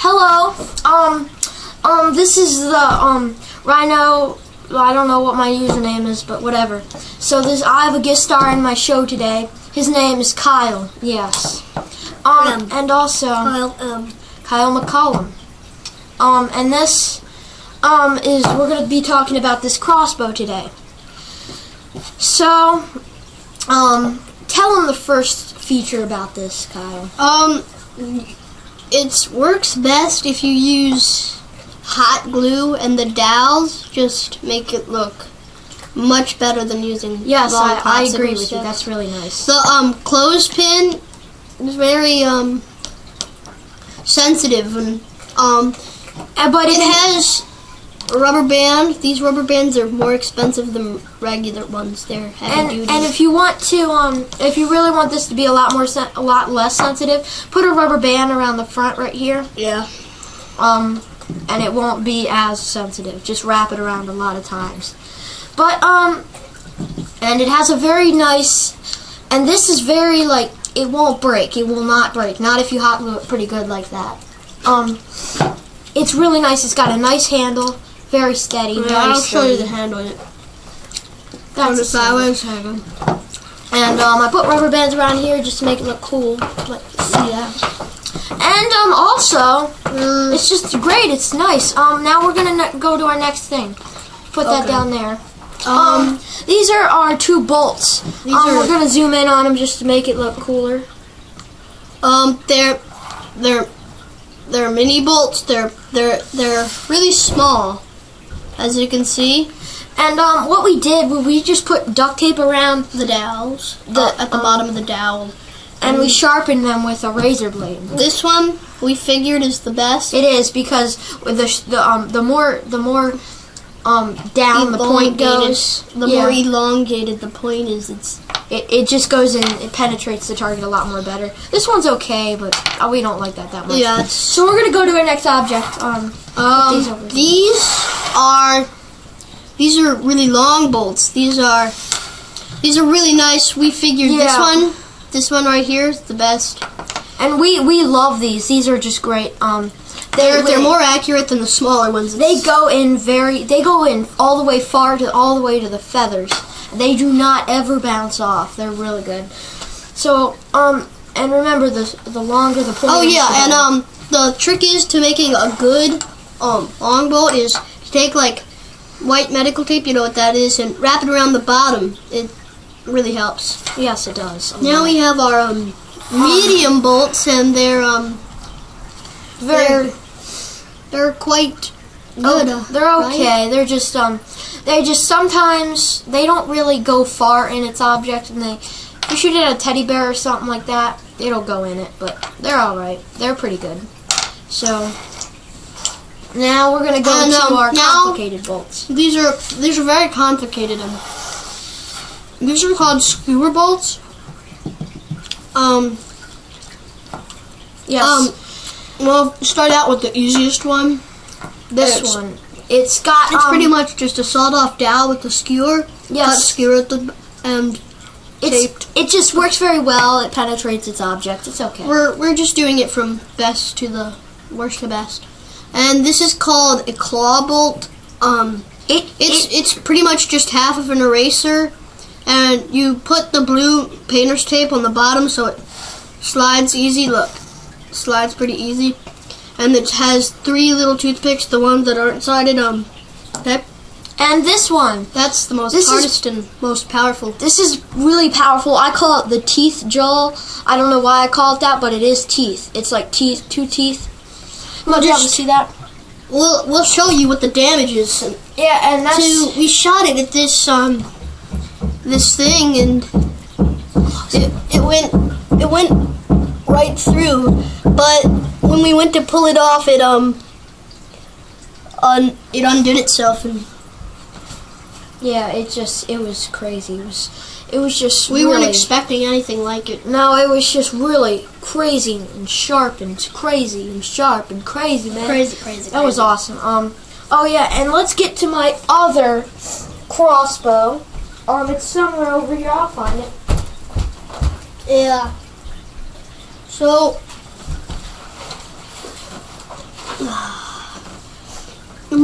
Hello. This is the Rhino. Well, I don't know what my username is, but whatever. So I have a guest star in my show today. His name is Kyle. Yes. And also Kyle McCollum. And this we're gonna be talking about this crossbow today. So, tell him the first feature about this, Kyle. It works best if you use hot glue, and the dowels just make it look much better than using Yes, long I agree with sticks. you. That's really nice. The clothespin is very sensitive, and but it has a rubber band. These rubber bands are more expensive than regular ones. They're heavy duty. And if you want to, if you really want this to be a lot less sensitive, put a rubber band around the front right here. Yeah. And it won't be as sensitive. Just wrap it around a lot of times. But and it has a very nice, and this is very it won't break. It will not break. Not if you hot glue it pretty good like that. It's really nice. It's got a nice handle. Very steady. Yeah, I'll show you the handle. That's a sideways handle. And I put rubber bands around here just to make it look cool. See that? And also, it's just great. It's nice. Now we're gonna go to our next thing. Put that down there. These are our two bolts. We're gonna zoom in on them just to make it look cooler. They're mini bolts. They're really small, as you can see. And what we did was we just put duct tape around the dowels at the bottom of the dowel, and we sharpened them with a razor blade. This one we figured is the best. It is, because with the more down the point goes, the more elongated the point is. It just goes in. It penetrates the target a lot more better. This one's okay, but we don't like that much. Yeah. So we're gonna go to our next object. These are really long bolts. These are really nice. We figured this one right here is the best. And we love these. These are just great. They're more accurate than the smaller ones. They go in all the way to the feathers. They do not ever bounce off. They're really good. So and remember the longer the point. Oh yeah, and the trick is to making a good long bolt is to take white medical tape, you know what that is, and wrap it around the bottom. It really helps. Yes, it does. Now we have our medium bolts, and they're quite good. They're okay. Right? They're just sometimes they don't really go far in its object, and if you shoot it at a teddy bear or something like that, it'll go in it. But they're all right. They're pretty good. So now we're gonna go to our complicated bolts. These are very complicated, and these are called skewer bolts. Yes. We'll start out with the easiest one. This one. It's pretty much just a sawed-off dowel with a skewer. Yes. Cut skewer at and taped. It just works very well. It penetrates its object. It's okay. We're just doing it from best to the worst to best. And this is called a claw bolt. It's pretty much just half of an eraser, and you put the blue painter's tape on the bottom so it slides easy. Look, slides pretty easy, and it has 3 little toothpicks, the ones that aren't sided. Okay. And this one, that's the hardest and most powerful. This is really powerful. I call it the teeth jaw. I don't know why I call it that, but it is teeth. It's like teeth, 2 teeth. Would you to see that? We'll show you what the damage is. Yeah, and that's we shot it at this this thing, and it went right through. But when we went to pull it off, it undid itself, and yeah, it was crazy. It was just we weren't expecting anything like it. No, it was just really crazy and sharp and crazy and sharp and crazy, man. Crazy. That was awesome. Oh yeah, and let's get to my other crossbow. It's somewhere over here. I'll find it. Yeah. So I'm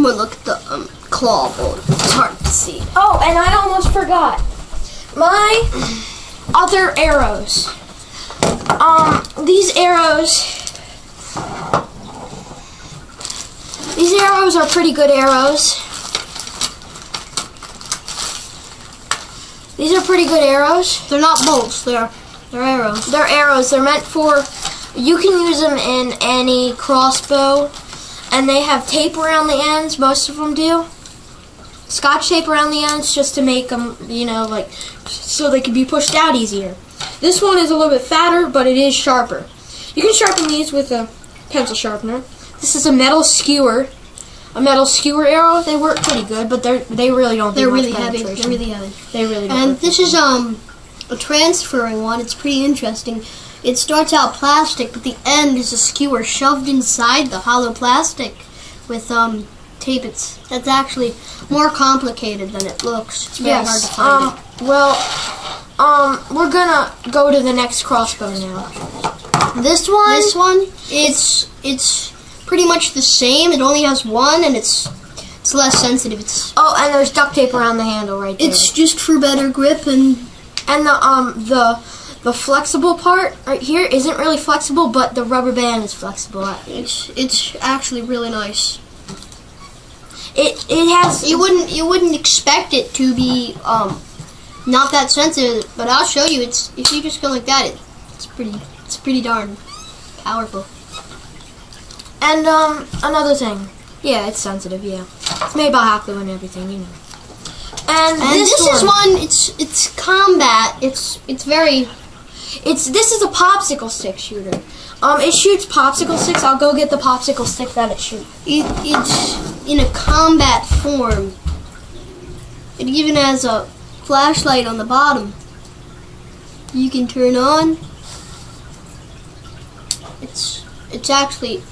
gonna look at the claw bolt. It's hard to see. Oh, and I almost forgot. My other arrows. These arrows are pretty good arrows. These are pretty good arrows. They're not bolts. They're arrows. They're arrows. They're meant for. You can use them in any crossbow, and they have tape around the ends. Most of them do. Scotch tape around the ends just to make them, like, so they can be pushed out easier. This one is a little bit fatter, but it is sharper. You can sharpen these with a pencil sharpener. This is a metal skewer. A metal skewer arrow. They work pretty good, but they really don't. They're really heavy. They're really heavy. They really don't. And this is a transferring one. It's pretty interesting. It starts out plastic, but the end is a skewer shoved inside the hollow plastic with tape. That's actually more complicated than it looks. It's very hard to find it. Well, we're gonna go to the next crossbow now. This one, it's pretty much the same. It only has one, and it's less sensitive. And there's duct tape around the handle right there. It's just for better grip and the flexible part right here isn't really flexible, but the rubber band is flexible. It's actually really nice. It has. You wouldn't expect it to be not that sensitive, but I'll show you. If you just go like that, it's pretty darn powerful. And another thing, yeah, it's sensitive. Yeah, it's made by hot glue and everything, And this is one. It's combat. This is a popsicle stick shooter. It shoots popsicle sticks. I'll go get the popsicle stick that it shoots. It's in a combat form. It even has a flashlight on the bottom. You can turn on. It's actually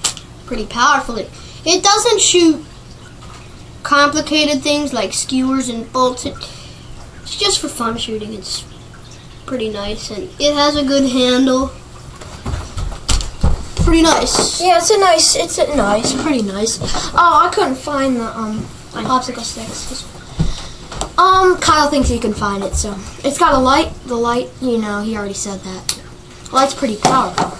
pretty powerful. It doesn't shoot complicated things like skewers and bolts. It's just for fun shooting. It's pretty nice, and it has a good handle. Pretty nice. Yeah, pretty nice. Oh, I couldn't find the popsicle sticks. Kyle thinks he can find it, so it's got a light. The light, he already said that. Light's pretty powerful.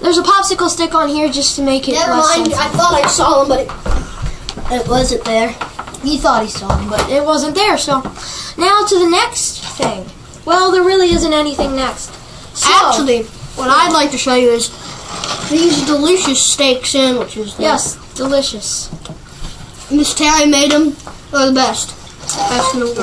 There's a popsicle stick on here just to make it Never less mind. sensitive. I thought I saw him, but it wasn't there. He thought he saw him, but it wasn't there. So now to the next thing. Well, there really isn't anything next. So, actually, what I'd like to show you is these delicious steak sandwiches. Yes, delicious. Miss Terry made them. They're the best. Best in the world.